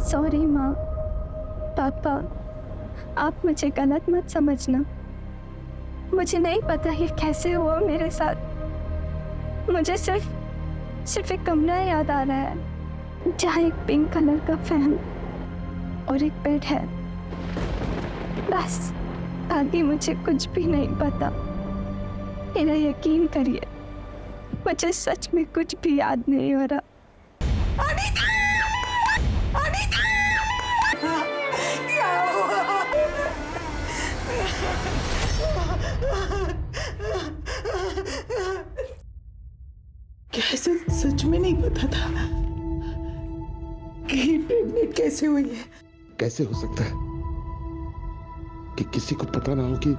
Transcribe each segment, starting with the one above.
Sorry माँ, पापा, आप मुझे गलत मत समझना। मुझे नहीं पता ये कैसे हुआ मेरे साथ। मुझे सिर्फ एक कमरा याद आ रहा है जहाँ एक पिंक कलर का फैन और एक बेड है, बस। बाकी मुझे कुछ भी नहीं पता। मेरा यकीन करिए, मुझे सच में कुछ भी याद नहीं हो रहा। अनीता! अनीता! क्या हुआ? कैसे सच में नहीं पता था कि प्रेग्नेंट कैसे हुई है? कैसे हो सकता है कि किसी को पता ना हो कि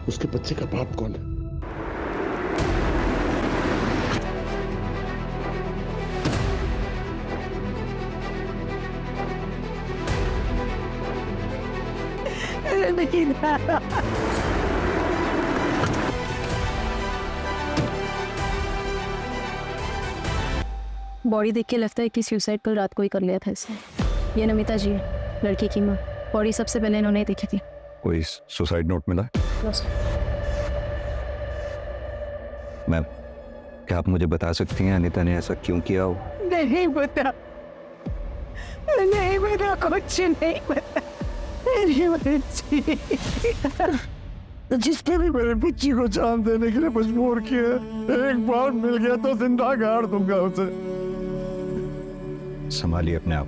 उसके बच्चे का बाप कौन है? नहीं ना। बॉडी देख के लगता है कि सुसाइड कल रात को ही कर लिया था इसने। ये नमिता जी है, लड़की की माँ। बॉडी सबसे पहले इन्होंने ही देखी थी। कोई सुसाइड नोट मिला? मैम, क्या आप मुझे बता सकती हैं अनीता ने ऐसा क्यों किया हो? नहीं पता, नहीं पता, कुछ नहीं पता। मेरी बच्ची, जिसने भी मेरे बच्ची को जान देने के लिए मजबूर किया, एक बार मिल गया तो जिंदा गाड़ दूंगा उसे। संभालिए अपने आप।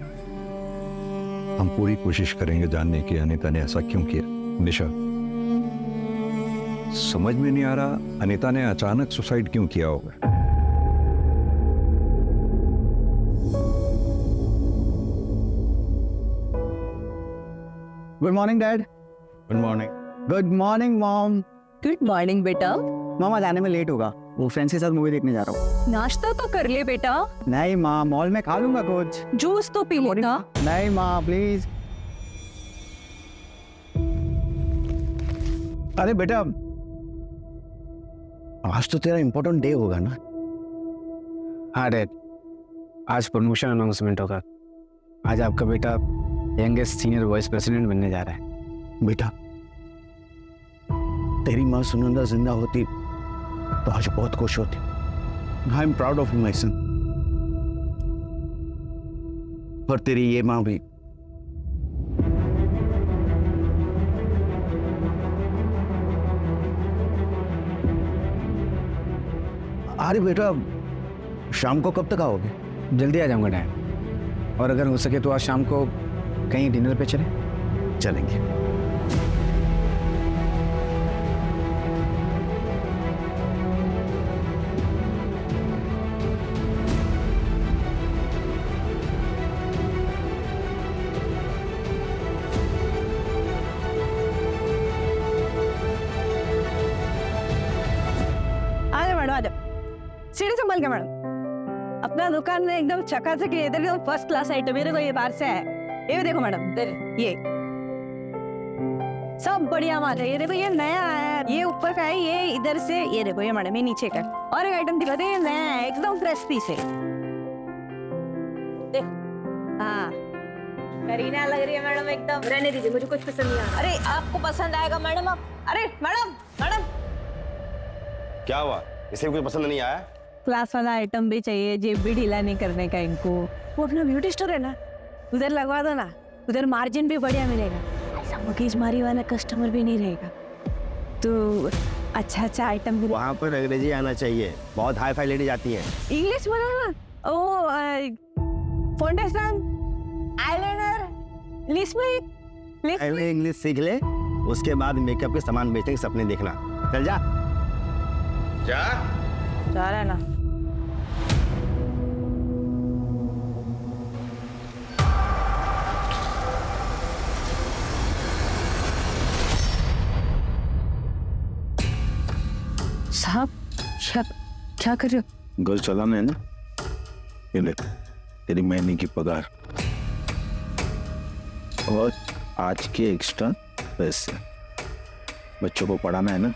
हम पूरी कोशिश करेंगे जानने की अनीता ने ऐसा क्यों किया। निशा, समझ में नहीं आ रहा अनीता ने अचानक सुसाइड क्यों किया होगा। Good morning dad. Good morning. Good morning mom. Good morning बेटा। मामा जाने में लेट होगा, वो फ्रेंड्स के साथ मूवी देखने जा रहा हूँ। नाश्ता तो कर ले बेटा। नहीं माँ, मॉल में खा लूंगा कुछ। जूस तो पी लेना। नहीं माँ प्लीज। अरे बेटा, आज तो तेरा इम्पोर्टेंट डे होगा ना? हाँ डैड, आज प्रमोशन अनाउंसमेंट होगा। आज आपका बेटा यंगेस्ट सीनियर वाइस प्रेसिडेंट बनने जा रहा है। बेटा, तेरी माँ सुनंदा जिंदा होती तो आज बहुत खुश होती। I am proud of you my son. और तेरी ये माँ भी। अरे बेटा, शाम को कब तक आओगे? जल्दी आ जाऊंगा डैड, और अगर हो सके तो आज शाम को कहीं डिनर पे चले। चलेंगे। सीढ़ी संभाल के मैडम। अपना दुकान में एकदम चकाचक है, इधर एकदम फर्स्ट क्लास आइटम। मेरे को ये बाहर से है। ये देखो मैडम, ये सब बढ़िया माल है। ये देखो, ये नया है, ये ऊपर का है, ये इधर से, ये देखो, ये मैडम ये नीचे का। और एक आइटम दिखाते हैं, नया है, एकदम फ्रेश पीस है। देख, हाँ करीना लग रही है मैडम एकदम। रहने दीजिए, मुझे कुछ पसंद नहीं आया। अरे आपको पसंद आएगा मैडम। आप अरे मैडम, मैडम क्या हुआ? इसे कुछ पसंद नहीं आया? क्लास वाला आइटम भी चाहिए, जेब भी ढीला नहीं करने का इनको। वो अपना ब्यूटी स्टोर है ना, उधर लगवा दो ना। उधर मार्जिन भी बढ़िया मिलेगा, ऐसा मगजमारी वाला कस्टमर भी नहीं रहेगा। तो अच्छा आइटम भी। वहाँ पर अंग्रेजी आना चाहिए, बहुत हाई फाई लेडी जाती है। इंग्लिश बोलो ना। ओ फाउंडेशन, आईलाइनर, लिपस्टिक। पहले इंग्लिश सीख ले, उसके बाद मेकअप के सामान बेचने के सपने देखना। चल जा। जा जा रहा है ना। साहब, क्या कर रहे हो? घर चलाना है ना? ये ले, तेरी महीने की पगार और आज के एक्स्ट्रा पैसे। बच्चों को पढ़ाना है ना?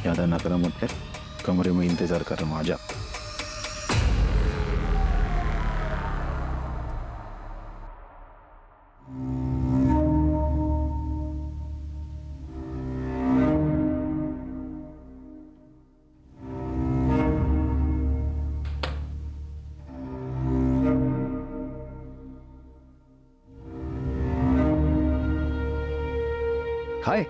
ज्यादा ना करो, मत कर। कमरे में इंतजार कर रहा हूँ, आ जा। हाय।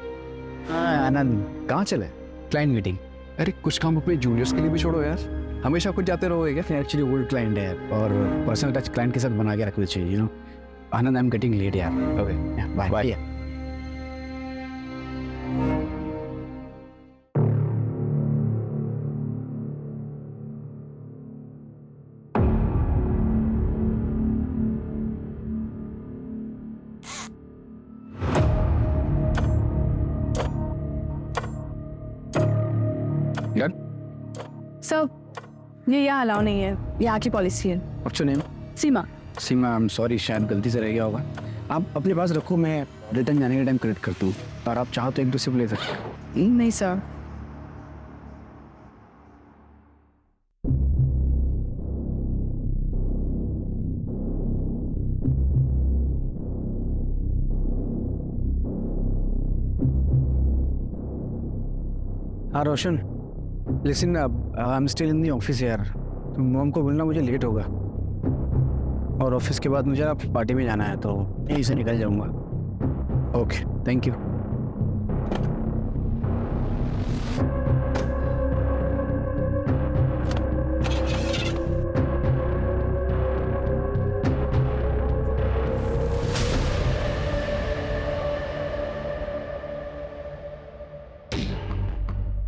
आनंद कहाँ चले? Client meeting. अरे कुछ काम अपने जूनियर्स के लिए भी छोड़ो यार, हमेशा कुछ जाते रहोगे क्या? एक्चुअली ओल्ड क्लाइंट है और पर्सनल टच क्लाइंट के साथ बना के रखना चाहिए, you know. Anand, I am getting late यार। Okay bye bye. यार सर ये यहाँ अलाउ नहीं है, यहाँ की पॉलिसी है। What's your name? Seema. Seema, I am sorry, शायद गलती से रह गया होगा। आप अपने पास रखो, मैं रिटर्न जाने के टाइम क्रेडिट कर दूँ, और आप चाहो तो एक दूसरे को ले सकते हो। नहीं सर। हाँ Roshan, listen, I am still in the office यार। तो मॉम को बोलना मुझे लेट होगा, और ऑफिस के बाद मुझे आप पार्टी में जाना है, तो यहीं से निकल जाऊंगा। Okay, thank you.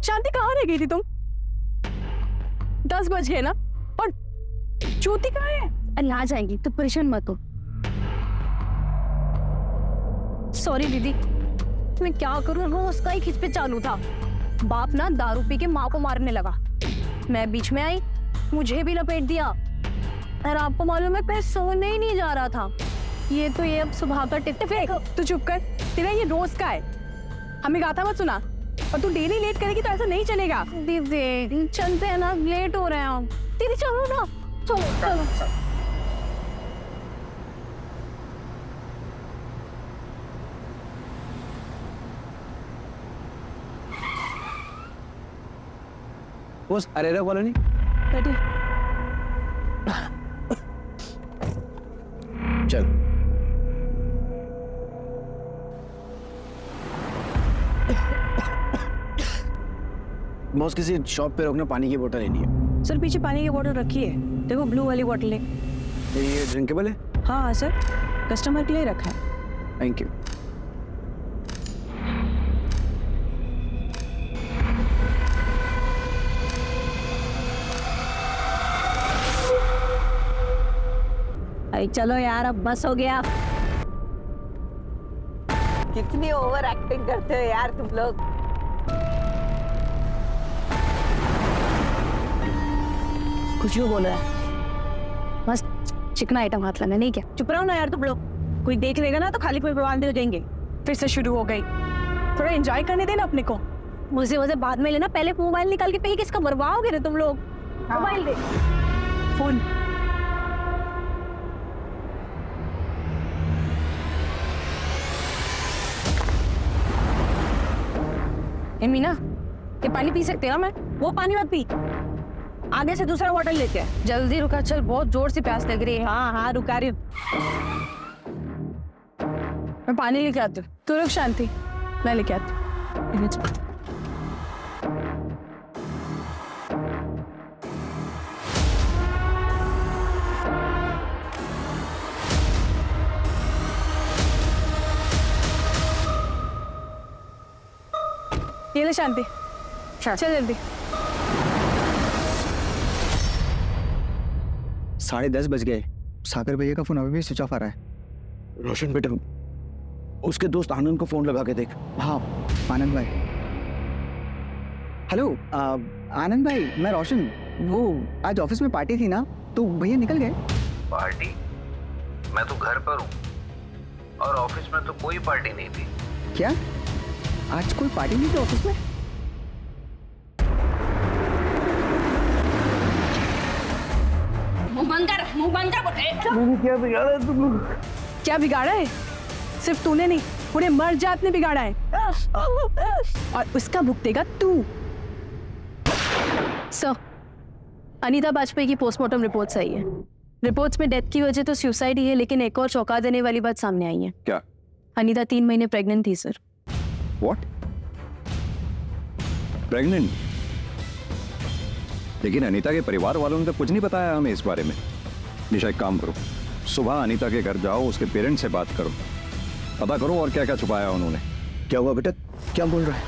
शांति कहाँ रह गई थी तुम? 10 बज गए ना, और ज्योति कहाँ है? अरे आ जाएंगी, तो परेशान मत हो। सॉरी दीदी, मैं क्या करूँ, वो उसका ही खिंच पे चालू था। बाप ना दारू पी के माँ को मारने लगा, मैं बीच में आई, मुझे भी लपेट दिया। और आपको मालूम है, मैं सोने ही नहीं जा रहा था। ये तो ये अब सुबह का टिफिन। तू चुप कर, तेरा ये रोज का है। हमें गाथा मत सुना, और तू डेली लेट करेगी तो ऐसा नहीं चलेगा। दीदी चलते हैं ना, लेट हो रहे हैं हम। दीदी चलो ना, चलो चलो। बॉस, अरे बोलो नहीं। बैठे। चल। बॉस, किसी शॉप पे रोकना, पानी की बोतल लेनी है। सर पीछे पानी की बोतल रखी है, देखो ब्लू वाली बोतल है। ये ड्रिंकेबल है? हाँ सर, कस्टमर के लिए रखा है। Thank you. अरे चलो यार, अब बस हो गया। कितनी ओवर एक्टिंग करते हो यार तुम लोग। कुछ भी बोल रहा है, बस चिकना आइटम हाथ लगा, नहीं क्या? चुप रहो ना यार तुम लोग, कोई देख लेगा ना तो खाली पेट बर्बाद हो जाएंगे। फिर से शुरू हो गई। थोड़ा एंजॉय करने देना अपने को। मुझे बाद में लेना, पहले मोबाइल निकाल के कहीं किसका बर्बाद हो तुम लोग। मोबाइल दे, फोन। ए मीना, ये पानी पी सकते हैं मैं? वो पानी मत पी, आगे से दूसरा बॉटल लेते हैं। जल्दी रुका, चल बहुत जोर से प्यास लग रही है। हाँ हाँ रुका रही हूँ। मैं पानी लेके आती हूँ, तू रुक शांति, मैं लेके आती हूँ। ये ले शांति, चल जल्दी। 10:30 बज गए, सागर भैया का फोन अभी भी स्विच ऑफ आ रहा है। रोशन बेटा, उसके दोस्त आनंद को फोन लगा के देख। हाँ आनंद भाई। हेलो आनंद भाई, मैं रोशन। वो आज ऑफिस में पार्टी थी ना, तो भैया निकल गए। पार्टी? मैं तो घर पर हूँ, और ऑफिस में तो कोई पार्टी नहीं थी। क्या आज कोई पार्टी नहीं थी ऑफिस में? मुंह बंद कर बोले। मैंने क्या बिगाड़ा तुम लोग? क्या बिगाड़ा है? सिर्फ तूने नहीं, पूरे मर जात ने बिगाड़ा है, और उसका भुगतेगा तू। सर, अनीता बाजपेयी की पोस्टमार्टम रिपोर्ट्स आई है। रिपोर्ट्स में डेथ की वजह तो सुसाइड ही है, लेकिन एक और चौंका देने वाली बात सामने आई है। क्या? अनीता 3 महीने प्रेग्नेंट थी सर। व्हाट? प्रेग्नेंट? लेकिन अनीता के परिवार वालों ने तो कुछ नहीं बताया हमें इस बारे में। निशा एक काम करो, सुबह अनीता के घर जाओ, उसके पेरेंट्स से बात करो, पता करो और क्या क्या छुपाया उन्होंने। क्या हुआ बेटा, क्या बोल रहा है?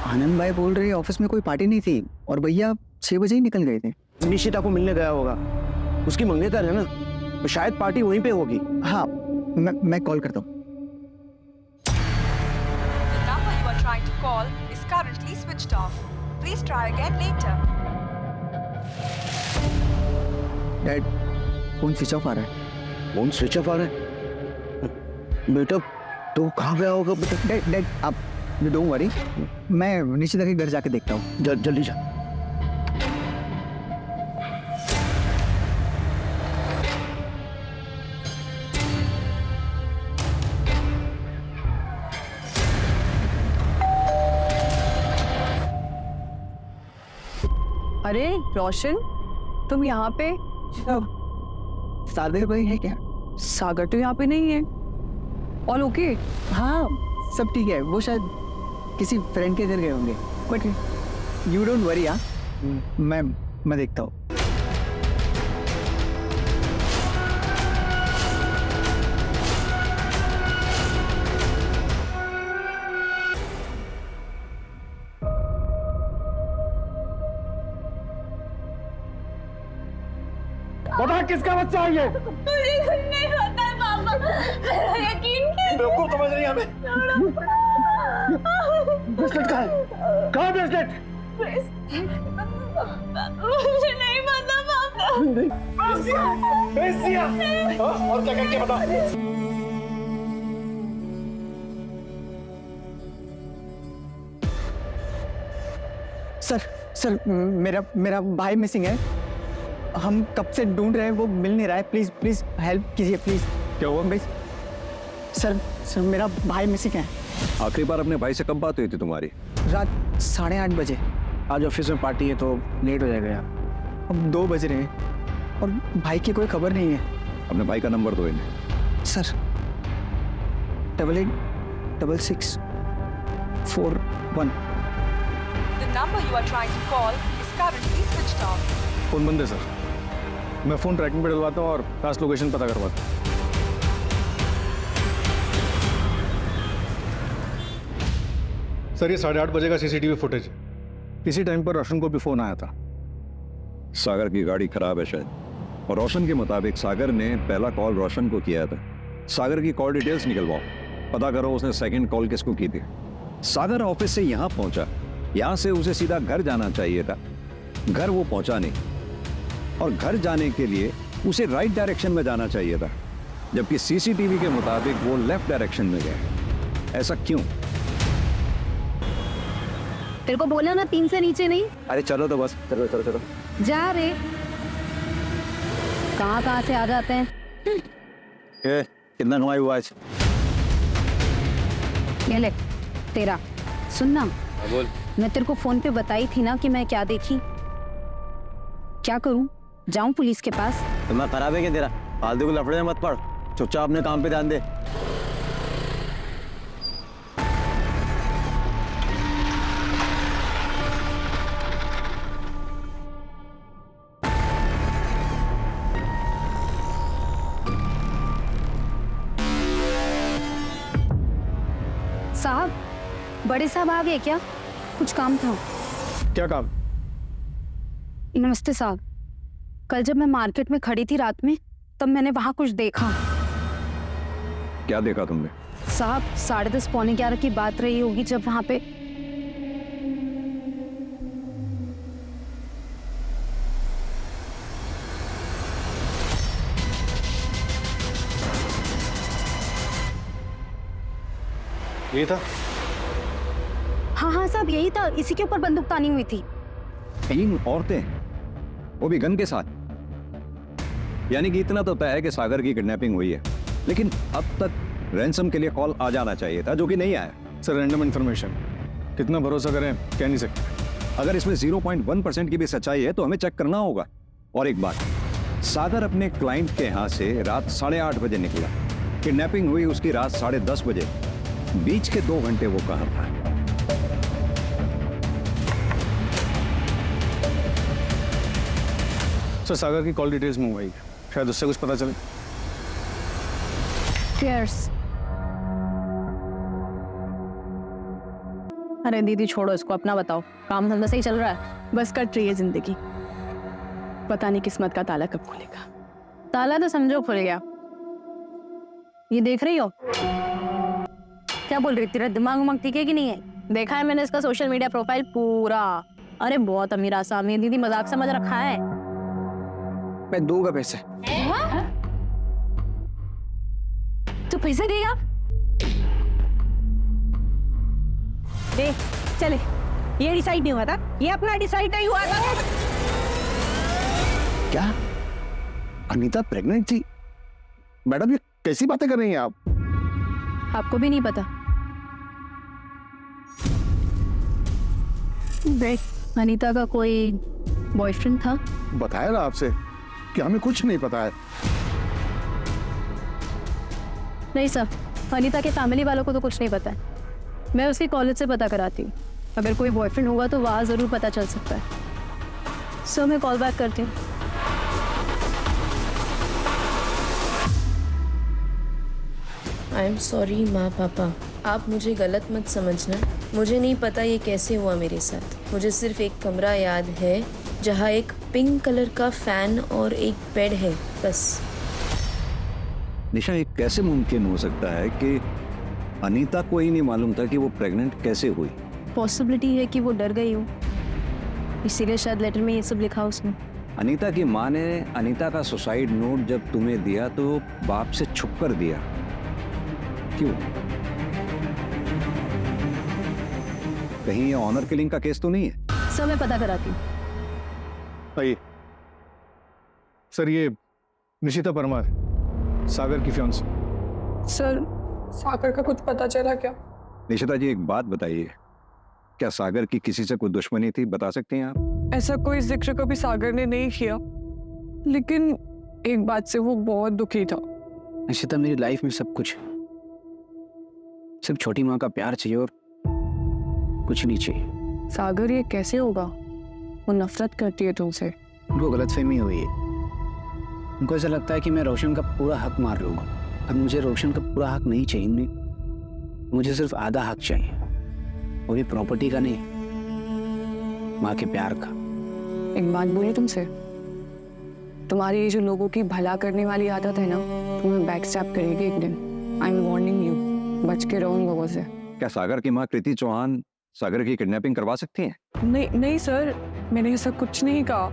आनंद भाई बोल रहे ऑफिस में कोई पार्टी नहीं थी और भैया 6 बजे ही निकल गए थे। निशिता को मिलने गया होगा, उसकी मंगेतर है ना, तो शायद पार्टी वहीं पे होगी। हाँ, मैं कॉल करता हूँ। The number you are trying to call is currently switched off. Please try again later. Dad, phone switch off आ रहा है। फोन स्विच ऑफ आ रहा है? बेटा तो कहाँ गया होगा बेटा? डैड आप डोंट वरी, मैं निशिता के घर जाके देखता हूँ। जल्दी जा। अरे रोशन, तुम यहाँ पे? सागर भाई है क्या? सागर तो यहाँ पे नहीं है। All okay? हाँ सब ठीक है, वो शायद किसी फ्रेंड के घर गए होंगे, बट यू डोंट वरी। हाँ मैं देखता हूँ। बता किसका बच्चा है ये? मुझे कुछ नहीं पता है पापा, यकीन कीजिए। बेवकूफ समझ रही है हमें। ब्रेसलेट कहाँ है? कहाँ ब्रेसलेट? मुझे नहीं पता पापा। भेज दिया। और क्या करके बता? सर मेरा भाई मिसिंग है। हम कब से ढूंढ रहे हैं, वो मिल नहीं रहा है। प्लीज हेल्प कीजिए प्लीज। क्या हुआ भाई? सर मेरा भाई मिसिंग है। आखिरी बार अपने भाई से कब बात हुई थी तुम्हारी? रात 8:30 बजे। आज ऑफिस में पार्टी है तो लेट हो जाएगा यार। अब 2 बज रहे हैं और भाई की कोई खबर नहीं है। अपने भाई का नंबर दो इन्हें। Sir 88 66 41। The number you are trying to call is currently switched off. Phone बंद है सर। मैं फोन ट्रैकिंग पे डलवाता हूँ और लास्ट लोकेशन पता करवाता हूँ। सर ये 8:30 बजे का सीसीटीवी फुटेज। इसी टाइम पर रोशन को भी फोन आया था। सागर की गाड़ी खराब है शायद, और रोशन के मुताबिक सागर ने पहला कॉल रोशन को किया था। सागर की कॉल डिटेल्स निकलवाओ, पता करो उसने सेकंड कॉल किसको की थी। सागर ऑफिस से यहाँ पहुंचा, यहाँ से उसे सीधा घर जाना चाहिए था, घर वो पहुंचा नहीं, और घर जाने के लिए उसे राइट डायरेक्शन में जाना चाहिए था, जबकि सीसीटीवी के मुताबिक वो लेफ्ट डायरेक्शन में गया। ऐसा क्यों? तेरे को बोला ना 3 से नीचे नहीं। अरे चलो तो बस, चलो। जा रे, कहाँ से आ जाते हैं। कितना कमाई हुआ आज? ये ले तेरा। सुनना, बोल। मैं तेरे को फोन पे बताई थी ना कि मैं क्या देखी। क्या करूं? जाऊं पुलिस के पास? तुम्हारा खराब है क्या तेरा? फालतू को लफड़े में मत पड़, चुपचाप अपने काम पे ध्यान दे। साहब, बड़े साहब आ गए क्या? कुछ काम था। क्या काम? नमस्ते साहब, कल जब मैं मार्केट में खड़ी थी रात में, तब मैंने वहां कुछ देखा। क्या देखा तुमने? साहब 10:30 पौने 11 की बात रही होगी जब वहां पे ये था। हाँ साहब यही था, इसी के ऊपर बंदूक तानी हुई थी। 3 औरतें, वो भी गन के साथ। यानी कि इतना तो तय है कि सागर की किडनैपिंग हुई है, लेकिन अब तक रैंसम के लिए कॉल आ जाना चाहिए था, जो कि नहीं आया। सर रैंडम इन्फॉर्मेशन, कितना भरोसा करें कह नहीं सकते। अगर इसमें 0.1% की भी सच्चाई है तो हमें चेक करना होगा। और एक बात, सागर अपने क्लाइंट के यहाँ से रात 8:30 बजे निकला, किडनैपिंग हुई उसकी रात 10:30 बजे। बीच के 2 घंटे वो कहाँ था? सर सागर की कॉल डिटेल्स मंगवाई, शायद उससे कुछ पता चले। Cheers. अरे दीदी छोड़ो इसको, अपना बताओ, काम धंधा सही चल रहा है? बस कट रही है जिंदगी, पता नहीं किस्मत का ताला कब खुलेगा। ताला तो समझो खुल गया। ये देख रही हो क्या बोल रही? तेरा दिमाग उमाग ठीक है कि नहीं है? देखा है मैंने इसका सोशल मीडिया प्रोफाइल पूरा। अरे बहुत अमीर आसामी है दीदी, मजाक समझ रखा है। मैं दूंगा पैसे। तू पैसे देगा? ए, चले, ये डिसाइड नहीं हुआ था, ये अपना डिसाइड नहीं हुआ था। क्या अनीता प्रेग्नेंट थी? मैडम ये कैसी बातें कर रही हैं आप? आपको भी नहीं पता? देख, अनीता का कोई बॉयफ्रेंड था। बताया ना आपसे कि हमें कुछ नहीं पता है। नहीं सर, अनीता के फैमिली वालों को तो कुछ नहीं पता है। मैं उसके कॉलेज से पता कराती हूँ, अगर कोई बॉयफ्रेंड होगा तो वहाँ ज़रूर पता चल सकता है। सो मैं कॉल बैक करती हूँ। आई एम सॉरी माँ पापा, आप मुझे गलत मत समझना। मुझे नहीं पता ये कैसे हुआ मेरे साथ। मुझे सिर्फ एक कमरा याद है जहाँ एक पिंक कलर का फैन और एक बेड है, बस। निशा, ये कैसे मुमकिन हो सकता है कि अनीता को ही नहीं मालूम था कि वो प्रेग्नेंट कैसे हुई? पॉसिबिलिटी है कि वो डर गई हो, इसीलिए शायद लेटर में ये सब लिखा उसने। अनीता की माँ ने अनीता का सुसाइड नोट जब तुम्हें दिया तो बाप से छुप कर दिया, क्यों? कहीं ये ऑनर किलिंग का केस तो नहीं है? सर मैं पता कराती हूँ। आइए सर, ये निशिता परमार, सागर की फियांसी। सर सागर का कुछ पता चला क्या? निशिता जी एक बात बताइए, क्या सागर की किसी से कोई दुश्मनी थी? बता सकते हैं आप? ऐसा कोई जिक्र कभी सागर ने नहीं किया, लेकिन एक बात से वो बहुत दुखी था। निशिता, मेरी लाइफ में सब कुछ है, सिर्फ छोटी माँ का प्यार चाहिए और कुछ नहीं चाहिए। सागर ये कैसे होगा? वो नफरत करती है तुमसे। उनको गलतफहमी हुई है, उनको ऐसा लगता है कि मैं रोशन का पूरा हक मार लूंगा। अब मुझे रोशन का पूरा हक नहीं चाहिए, मुझे सिर्फ आधा हक चाहिए, वो भी प्रॉपर्टी का नहीं, माँ के प्यार का। एक बात बोली तुमसे, तुम्हारी ये जो लोगों की भला करने वाली आदत है ना, तुम्हें बैक स्टैप करेगी एक दिन। आई एम वार्निंग यू, बच के रहो उन लोगों से। क्या सागर की माँ कृति चौहान सागर की किडनैपिंग करवा सकती हैं? नहीं सर, मैंने ऐसा कुछ नहीं कहा।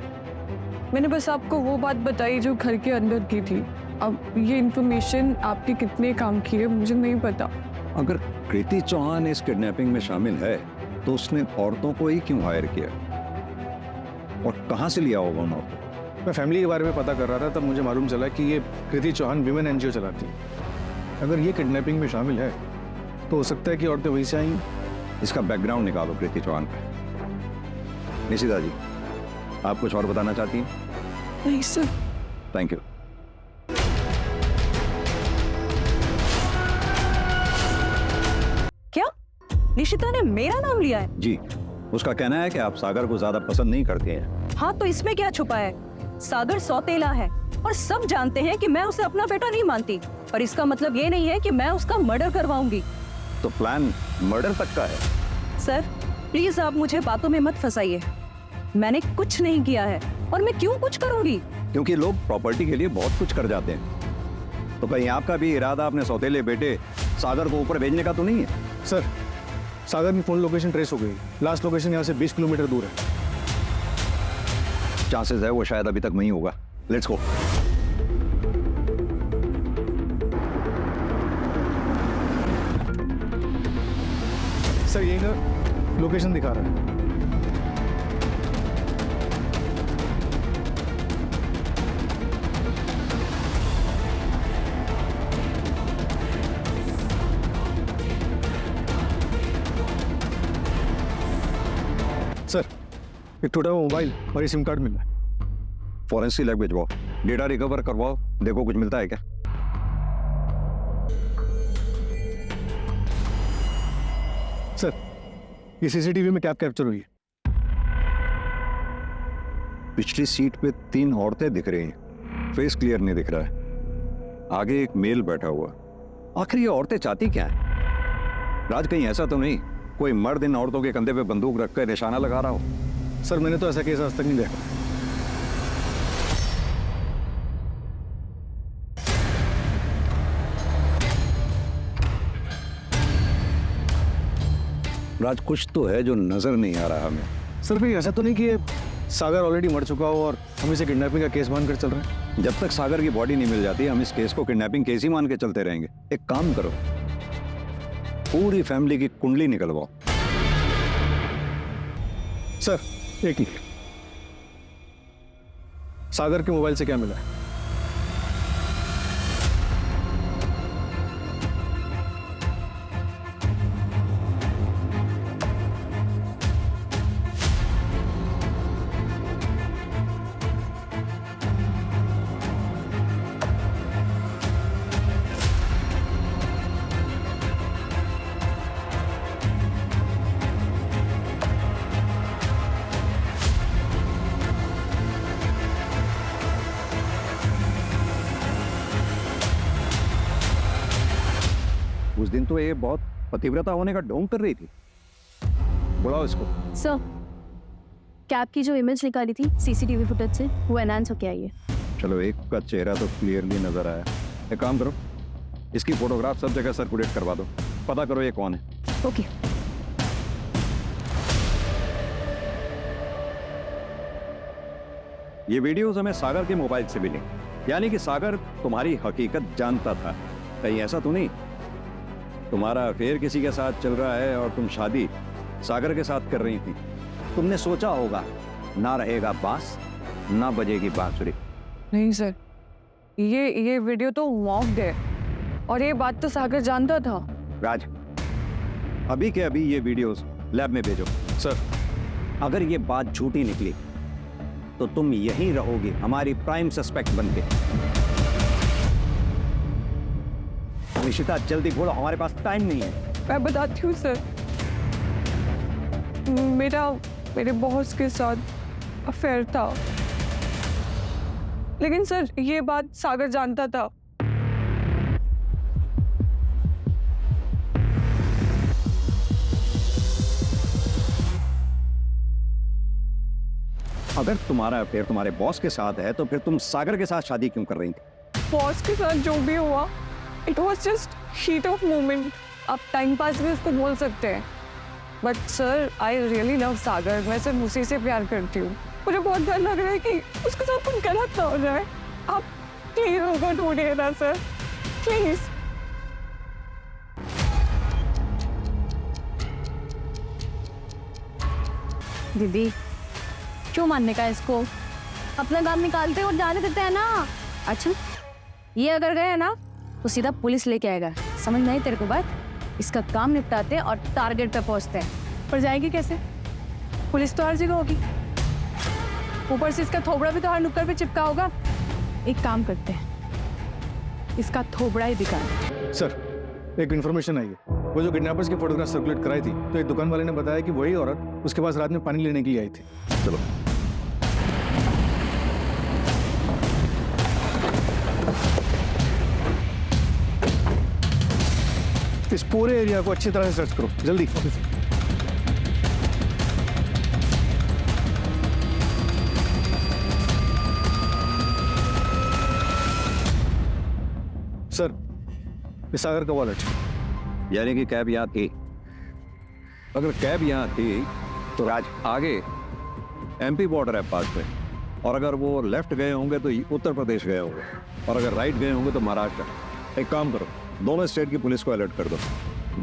मैंने बस आपको वो बात बताई जो घर के अंदर की थी। अब ये इन्फॉर्मेशन आपके कितने काम की है मुझे नहीं पता। अगर कृति चौहान इस किडनैपिंग में शामिल है तो उसने औरतों को ही क्यों हायर किया और कहां से लिया होगा उन औरतों? मैं फैमिली के बारे में पता कर रहा था, तब मुझे मालूम चला कि ये कृति चौहान विमेन एनजीओ चलाती है। अगर ये किडनैपिंग में शामिल है तो हो सकता है कि औरतें वहीं से आई। इसका बैकग्राउंड निकालो कृति चौहान का। निशिता जी, आप कुछ और बताना चाहती हैं? नहीं सर। Thank you. क्या निशिता ने मेरा नाम लिया है? जी, उसका कहना है कि आप सागर को ज्यादा पसंद नहीं करते हैं। हाँ तो इसमें क्या छुपा है? सागर सौतेला है और सब जानते हैं कि मैं उसे अपना बेटा नहीं मानती, पर इसका मतलब ये नहीं है कि मैं उसका मर्डर करवाऊंगी। तो प्लान मर्डर तक का है? सर प्लीज आप मुझे बातों में मत फंसाइए, मैंने कुछ नहीं किया है और मैं क्यों कुछ करूंगी? क्योंकि लोग प्रॉपर्टी के लिए बहुत कुछ कर जाते हैं। तो कहीं आपका भी इरादा अपने सौतेले बेटे सागर को ऊपर भेजने का तो नहीं है? सर, सागर की फोन लोकेशन ट्रेस हो गई। लास्ट लोकेशन यहाँ से 20 किलोमीटर दूर है। चांसेस है वो शायद अभी तक वहीं होगा। Let's go. सर यही ना लोकेशन दिखा रहा है। सर, एक टूटा हुआ मोबाइल और ये सिम कार्ड मिला है। फॉरेंसिक लैब भिजवाओ, डेटा रिकवर करवाओ, देखो कुछ मिलता है क्या। सर, ये सीसीटीवी में क्या कैप्चर हुई है? पिछली सीट पे 3 औरतें दिख रही हैं, फेस क्लियर नहीं दिख रहा है। आगे एक मेल बैठा हुआ। आखिर ये औरतें चाहती क्या है? राज, कहीं ऐसा तो नहीं कोई मर्द इन औरतों के कंधे पे बंदूक रखकर निशाना लगा रहा हो? सर, मैंने तो ऐसा केस आज तक नहीं देखा। राज, कुछ तो है जो नजर नहीं आ रहा हमें। सर, भाई ऐसा तो नहीं कि ये सागर ऑलरेडी मर चुका हो और हम इसे किडनैपिंग का केस मानकर चल रहे हैं? जब तक सागर की बॉडी नहीं मिल जाती हम इस केस को किडनैपिंग केस ही मान के चलते रहेंगे। एक काम करो, पूरी फैमिली की कुंडली निकलवाओ। सर, एक मिनट, सागर के मोबाइल से क्या मिला है? उस दिन तो ये बहुत पतिव्रता होने का ढोंग कर रही थी। बुलाओ इसको। सर, कैब की जो इमेज निकाली थी सीसीटीवी फुटेज से, वो एनहांस होके आई है। चलो, एक का चेहरा तो क्लियरली नजर आया। एक काम करो, इसकी फोटोग्राफ सब जगह सर्कुलेट करवा दो, पता करो ये कौन है। ओके। ये वीडियोस हमें सागर के मोबाइल से मिली, यानी कि सागर तुम्हारी हकीकत जानता था। कहीं ऐसा तो नहीं तुम्हारा अफेयर किसी के साथ चल रहा है और तुम शादी सागर के साथ कर रही थी? तुमने सोचा होगा ना रहेगा बांस ना बजेगी बांसुरी। नहीं सर, ये वीडियो तो मॉक्ड है और ये बात तो सागर जानता था। राज, अभी के अभी ये वीडियोस लैब में भेजो। सर, अगर ये बात झूठी निकली तो तुम यहीं रहोगे हमारी प्राइम सस्पेक्ट बनके। निशिता, जल्दी बोलो, हमारे पास टाइम नहीं है। मैं बताती हूँ सर, मेरे बॉस के साथ अफेयर था, लेकिन सर ये बात सागर जानता था। अगर तुम्हारा अफेयर तुम्हारे बॉस के साथ है तो फिर तुम सागर के साथ शादी क्यों कर रही थी? बॉस के साथ जो भी हुआ, it was just heat of moment. आप टाइम पास भी उसको बोल सकते हैं, but sir I really love Sagar. मैं सिर्फ उसी से प्यार करती हूँ। मुझे बहुत डर लग रहा है कि उसके साथ कुछ गलत ना हो जाए। आप प्लीज उसको ढूंढिए ना सर, प्लीज। दीदी, क्यों मानने का इसको? अपना काम निकालते और जाने देते हैं ना। अच्छा, ये अगर गए ना तो सीधा पुलिस लेके आएगा। समझ नहीं तेरे को बात? इसका काम निपटाते हैं और टारगेट पे पहुंचते हैं। पर जाएगी कैसे? पुलिस तो हर जगह होगी, ऊपर से इसका थोबड़ा भी तो हर नुक्कड़ पे चिपका होगा। एक काम करते हैं, इसका थोबड़ा ही दिखा। सर, एक इन्फॉर्मेशन आई है। वो जो किडनैपर्स की फोटोग्राफ सर्कुलेट कराई थी, तो एक दुकान वाले ने बताया कि वही औरत उसके पास रात में पानी लेने के लिए आई थी। चलो। इस पूरे एरिया को अच्छी तरह से सर्च करो, जल्दी। सर, इस सागर का वॉलेट। यानी कि कैब यहाँ थी। अगर कैब यहाँ थी तो राज, आगे एमपी बॉर्डर है पास पे, और अगर वो लेफ्ट गए होंगे तो उत्तर प्रदेश गए होंगे, और अगर राइट गए होंगे तो महाराष्ट्र। एक काम करो, दोनों स्टेट की पुलिस को अलर्ट कर दो।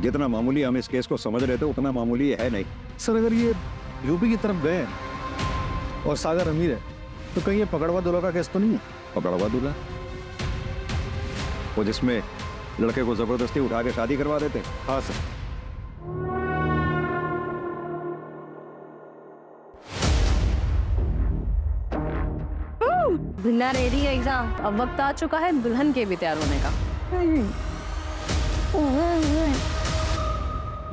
जितना मामूली हम इस केस को समझ रहे थे उतना मामूली है नहीं। सर, अगर ये यूपी की तरफ गए हैं और सागर अमीर है तो कहीं ये पकड़वा दूल्हा का केस तो नहीं है? पकड़वा दूल्हा? वो जिसमें लड़के को जबरदस्ती उठा के शादी करवा देते? हाँ सर। दुल्हा रेडी है एग्जाम। अब वक्त आ चुका है दुल्हन के भी तैयार होने का।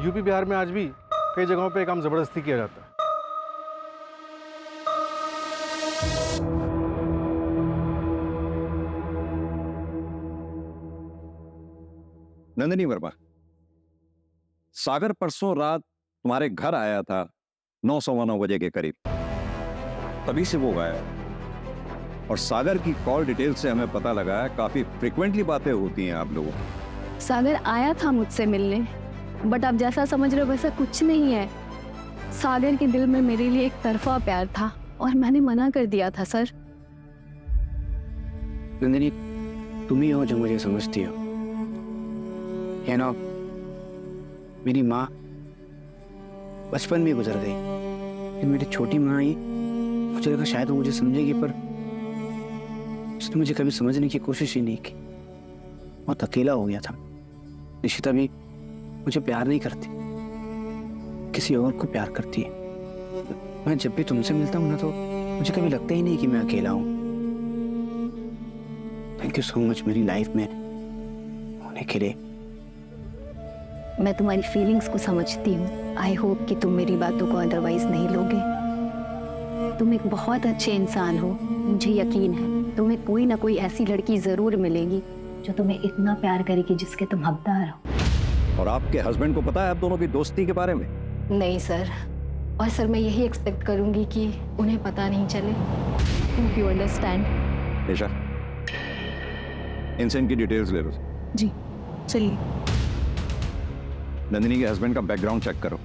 यूपी बिहार में आज भी कई जगहों पे काम जबरदस्ती किया जाता है। नंदिनी वर्मा, सागर परसों रात तुम्हारे घर आया था 9:15 बजे के करीब, तभी से वो गायब। और सागर की कॉल डिटेल से हमें पता लगा है काफी फ्रिक्वेंटली बातें होती हैं आप लोगों की। सागर आया था मुझसे मिलने, बट आप जैसा समझ रहे हो वैसा कुछ नहीं है। सागर के दिल में मेरे लिए एक तरफा प्यार था और मैंने मना कर दिया था सर। नंदिनी, तुम ही हो जो मुझे समझती हो। यू नो, मेरी माँ बचपन में गुजर गई, फिर मेरी छोटी माँ आई। मुझे लगा शायद वो मुझे समझेगी, पर उसने मुझे कभी समझने की कोशिश ही नहीं की। बहुत अकेला हो गया था। निशिता भी मुझे प्यार नहीं करती, किसी और को प्यार करती है। मैं जब भी तुमसे मिलता हूँ ना, तो मुझे कभी लगता ही नहीं कि मैं अकेला हूँ। थैंक यू सो मच मेरी लाइफ में होने के लिए। मैं तुम्हारी फीलिंग्स को समझती हूँ। आई होप कि तुम मेरी बातों को अदरवाइज नहीं लोगे। तुम एक बहुत अच्छे इंसान हो, मुझे यकीन है तुम्हें कोई ना कोई ऐसी लड़की जरूर मिलेगी जो तुम्हें इतना प्यार करेगी जिसके तुम हकदार हो। और आपके हस्बैंड को पता है आप दोनों की दोस्ती के बारे में? नहीं सर, और सर मैं यही एक्सपेक्ट करूंगी कि उन्हें पता नहीं चले। Hope you understand. निशा, इनसे इनकी डिटेल्स ले लो। जी चलिए। नंदिनी के हस्बैंड का बैकग्राउंड चेक करो,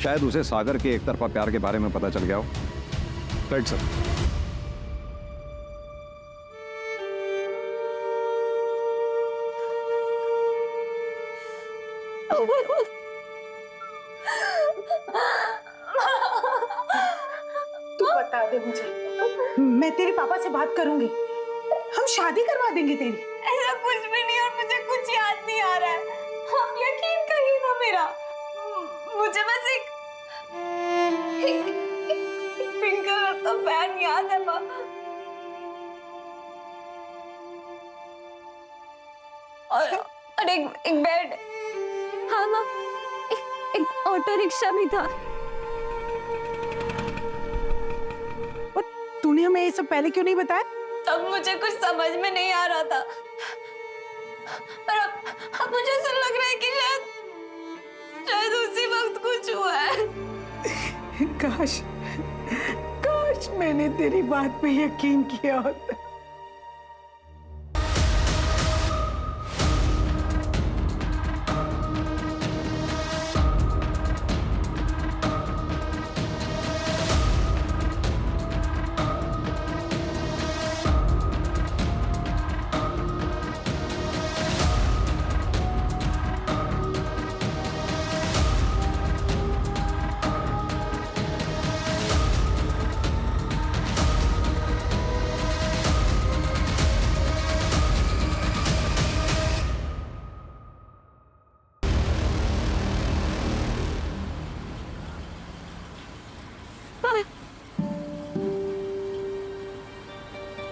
शायद उसे सागर के एक तरफा प्यार के बारे में पता चल गया हो। Right sir. तू बता दे मुझे, मैं तेरे पापा से बात करूंगी, हम शादी करवा देंगे तेरी। ऐसा कुछ भी नहीं, और मुझे कुछ याद नहीं आ रहा है। आप यकीन करिए ना मेरा, मुझे बस एक पिंक कलर का फैन याद है माँ। और एक बेड। हाँ माँ, एक ऑटो रिक्शा भी था। तूने हमें ये सब पहले क्यों नहीं बताया? तब मुझे कुछ समझ में नहीं आ रहा था, पर अब मुझे ऐसा लग रहा है कि शायद उसी वक्त कुछ हुआ है। काश काश मैंने तेरी बात पे यकीन किया होता।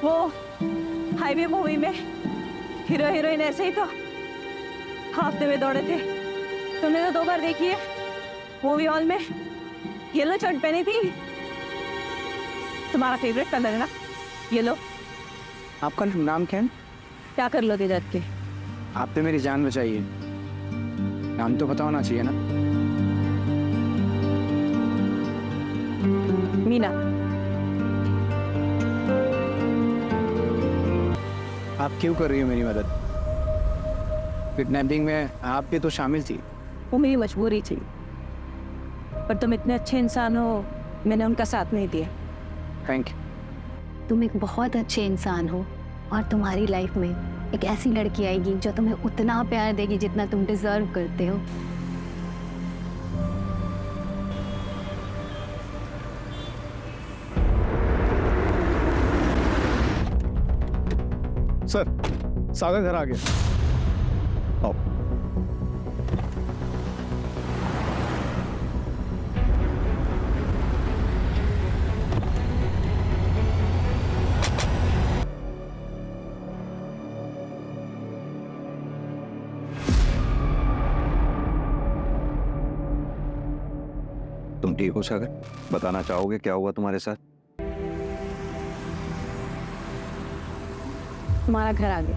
वो हाईवे मूवी में हीरो हीरोइन ऐसे ही तो हाफते हुए दौड़े थे। तुमने तो 2 बार देखी है मूवी हॉल में। येलो शर्ट पहनी थी, तुम्हारा फेवरेट कलर है ना येलो। आपका नाम क्या है? क्या कर लोगे जाके? आपने मेरी जान बचाई है, नाम तो पता होना चाहिए ना। मीना। आप क्यों कर रही हो मेरी मदद? किडनैपिंग में आप भी तो शामिल थी। वो मेरी मजबूरी थी, पर तुम इतने अच्छे इंसान हो, मैंने उनका साथ नहीं दिया। Thank you. तुम एक बहुत अच्छे इंसान हो और तुम्हारी लाइफ में एक ऐसी लड़की आएगी जो तुम्हें उतना प्यार देगी जितना तुम डिजर्व करते हो। सर, सागर घर आ गया। आओ। तुम ठीक हो सागर? बताना चाहोगे क्या हुआ तुम्हारे साथ? हमारा घर आगे,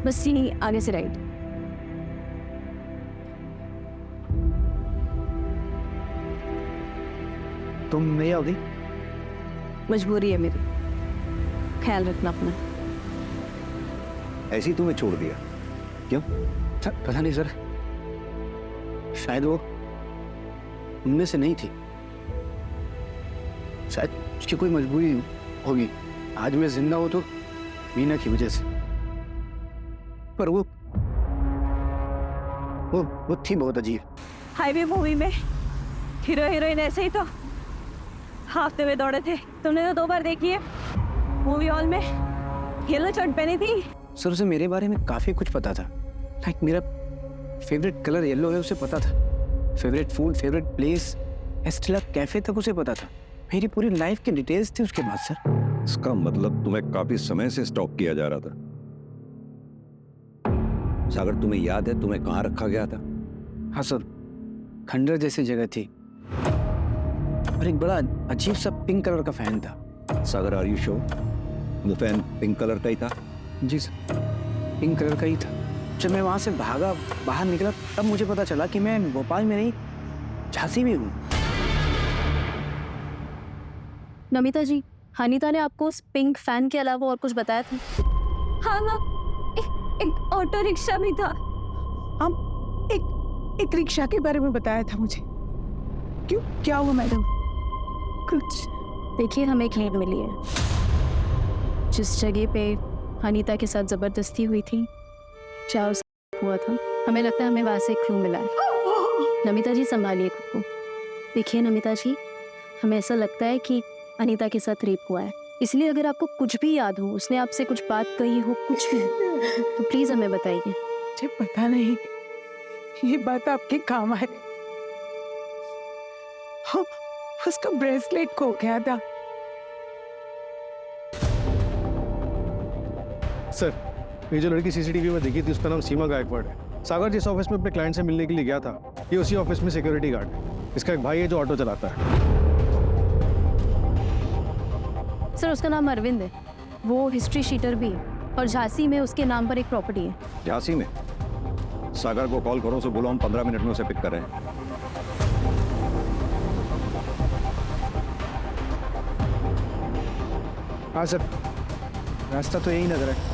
बस यहीं आगे से राइट। तुम नहीं आओगी? मजबूरी है मेरी, ख्याल रखना अपना। ऐसे ही तुम्हें छोड़ दिया क्यों? पता नहीं सर, शायद वो उनमें से नहीं थी, शायद उसकी कोई मजबूरी होगी। आज मैं जिंदा हूं तो मीना की वजह से, पर वो थी बहुत अजीब। हाईवे मूवी में हीरो हीरोइन ऐसे ही तो हाफते में दौड़े थे। तुमने तो 2 बार देखी है मूवी हॉल में, येलो शर्ट पहनी थी। सर उसे मेरे बारे में काफी कुछ पता था। लाइक मेरा फेवरेट कलर येलो है उसे पता था, favourite food, favourite place, Estella cafe तक उसे पता था। मेरी पूरी लाइफ की डिटेल्स थी उसके बाद सर। इसका मतलब तुम्हें काफी समय से स्टॉक किया जा रहा था। सागर तुम्हें याद है तुम्हें कहाँ रखा गया था? हाँ सर, खंडर जैसी जगह थी और एक बड़ा अजीब सा पिंक कलर का फैन था। सागर आर यू श्योर वो फैन पिंक कलर का ही था? जी सर, पिंक कलर का ही था। जब मैं वहां से भागा बाहर निकला तब मुझे पता चला कि मैं भोपाल में नहीं झांसी में हूँ। नमिता जी, हनीता ने आपको उस पिंक फैन के अलावा और कुछ बताया था? हाँ माँ, एक ऑटो रिक्शा भी था। हम एक रिक्शा के बारे में बताया था मुझे। क्यों, क्या हुआ मैडम? कुछ देखिए, हमें एक लीड मिली है। जिस जगह पे हनीता के साथ जबरदस्ती हुई थी, क्या उस हुआ था, हमें लगता है हमें वहां से एक क्लू मिला है। नमिता जी संभालिए खुद को। देखिए नमिता जी, हमें ऐसा लगता है कि अनीता के साथ रेप हुआ है, इसलिए अगर आपको कुछ भी याद हो, उसने आपसे कुछ बात कही हो, कुछ भी, तो प्लीज हमें बताइए। मुझे पता नहीं ये बात आपके काम आए। हाँ, उसका ब्रेसलेट खो गया था। सर, ये जो लड़की सीसीटीवी में देखी थी उसका नाम सीमा गायकवाड़ है। सागर जिस ऑफिस में अपने क्लाइंट से मिलने के लिए गया था, ये उसी ऑफिस में सिक्योरिटी गार्ड है। इसका एक भाई है जो ऑटो चलाता है। सर उसका नाम अरविंद है, वो हिस्ट्री शीटर भी है और झांसी में उसके नाम पर एक प्रॉपर्टी है। झांसी में? सागर को कॉल करो, उसे बोलो हम 15 मिनट में उसे पिक कर रहे हैं। हाँ सर, रास्ता तो यही नजर है।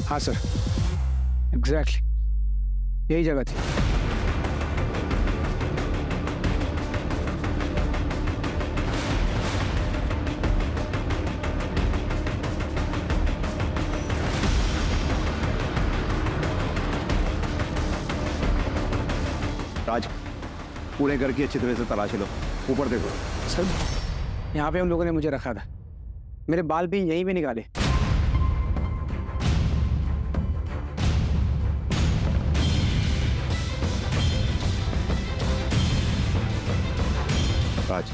हाँ सर, एग्जैक्टली यही जगह थी। राज, पूरे घर की अच्छी तरह से तलाशी लो, ऊपर देखो। सर, यहाँ पे उन लोगों ने मुझे रखा था, मेरे बाल भी यहीं पे निकाले। राज,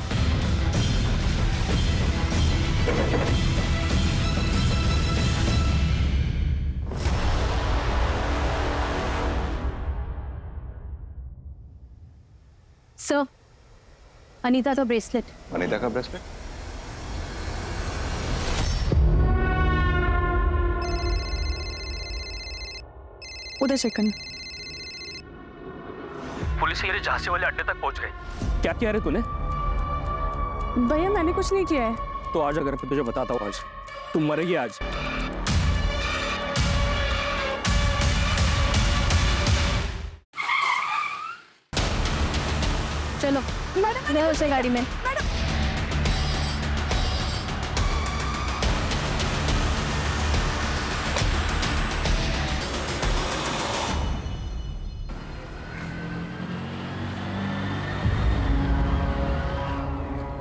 सर, अनीता का ब्रेसलेट। अनीता का ब्रेसलेट? उधर चेक करना। पुलिस ये झांसी वाले अड्डे तक पहुंच गई। क्या किया रे तूने? भैया मैंने कुछ नहीं किया है। तो आजा घर पे, तुझे बताता हूँ आज। तुम मरेगी आज। चलो मैं उसे गाड़ी में।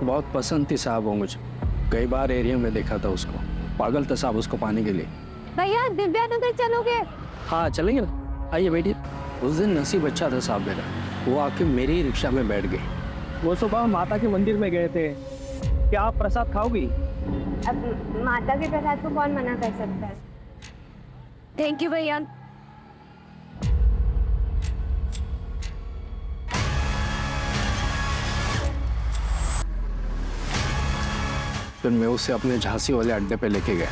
बहुत पसंद थी साहब वो मुझे, कई बार एरिया में देखा था उसको, पागल था साहब उसको पाने के लिए। भैया दिव्या नगर चलोगे? हाँ चलेंगे ना, आइए बैठिए। उस दिन नसीब अच्छा था साहब मेरा, वो आके मेरी ही रिक्शा में बैठ गई। वो सुबह माता के मंदिर में गए थे। क्या आप प्रसाद खाओगी? अब माता के प्रसाद को कौन मना कर सकता है? थैंक यू भैया। फिर मैं उसे अपने झांसी वाले अड्डे पे लेके गया।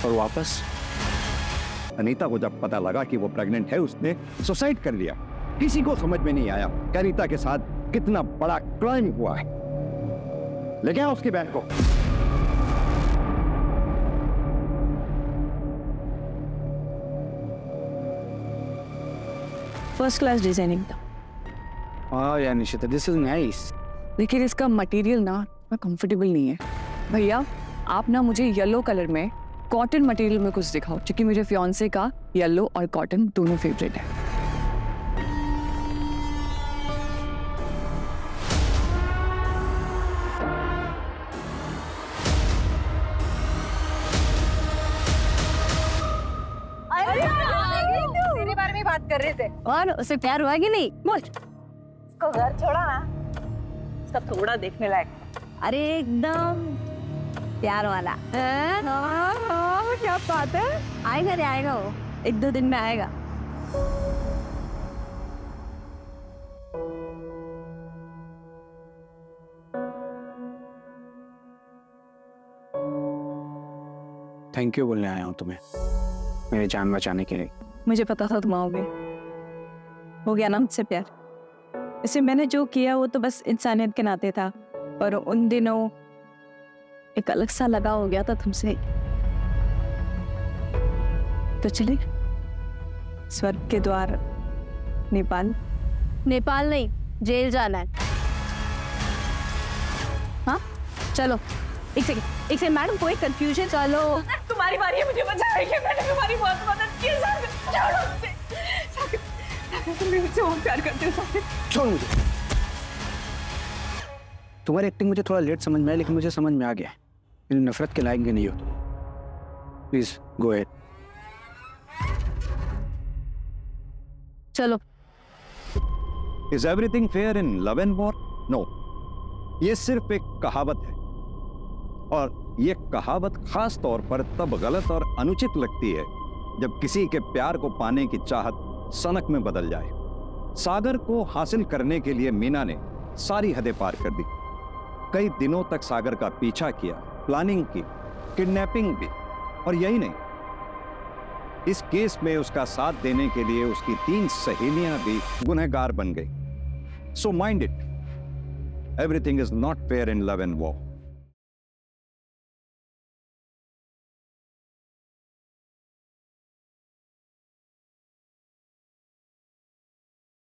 और वापस अनीता को जब पता लगा कि वो प्रेग्नेंट है, उसने सुसाइड कर लिया। किसी को समझ में नहीं आया कि अनीता के साथ कितना बड़ा क्राइम हुआ है। ले गया उसकी बहन को। फर्स्ट क्लास डिजाइनिंग था। हाँ यार निशिता, दिस इज नाइस। लेकिन इसका मटेरियल ना कंफर्टेबल नहीं है। भैया आप ना मुझे येलो कलर में कॉटन मटेरियल में कुछ दिखाओ, क्योंकि मेरे फियांसे का येलो और कॉटन दोनों फेवरेट है। तेरे बारे में बात कर रहे थे। और उसे प्यार हुआ कि नहीं? बोल। इसको घर छोड़ा ना, इसका थोड़ा देखने लायक। अरे एकदम प्यार वाला। क्या बात है। आएगा रे, आएगा वो, 1-2 दिन में आएगा। थैंक यू बोलने आया हूँ तुम्हें, मेरी जान बचाने के लिए। मुझे पता था तुम आओगे। हो गया ना मुझसे प्यार। इसे मैंने जो किया वो तो बस इंसानियत के नाते था, पर उन दिनों एक अलग सा लगा हो गया था तुमसे। तो चले स्वर्ग के द्वार नेपाल। नेपाल नहीं, जेल जाना है। हाँ चलो। एक सेकंड मैडम, कोई कंफ्यूजन? चलो तुम्हारी बारी है मुझे बचाने की। मैंने तुम्हारी बहुत मदद की। छोड़ो मुझे। तुम मुझसे बहुत प्यार करते हो सागर। छोड़ मुझे। तुम्हारी एक्टिंग मुझे थोड़ा लेट समझ में आया, लेकिन मुझे समझ में आ गया। मेरी नफरत के लायक नहीं हो तुम। Please go ahead. चलो। Is everything fair in love and war? No. ये सिर्फ एक कहावत है, और ये कहावत खास तौर पर तब गलत और अनुचित लगती है जब किसी के प्यार को पाने की चाहत सनक में बदल जाए। सागर को हासिल करने के लिए मीना ने सारी हदें पार कर दी। कई दिनों तक सागर का पीछा किया, प्लानिंग की, किडनैपिंग भी, और यही नहीं, इस केस में उसका साथ देने के लिए उसकी 3 सहेलियां भी गुनहगार बन गई। So mind it, everything is not fair in love and war.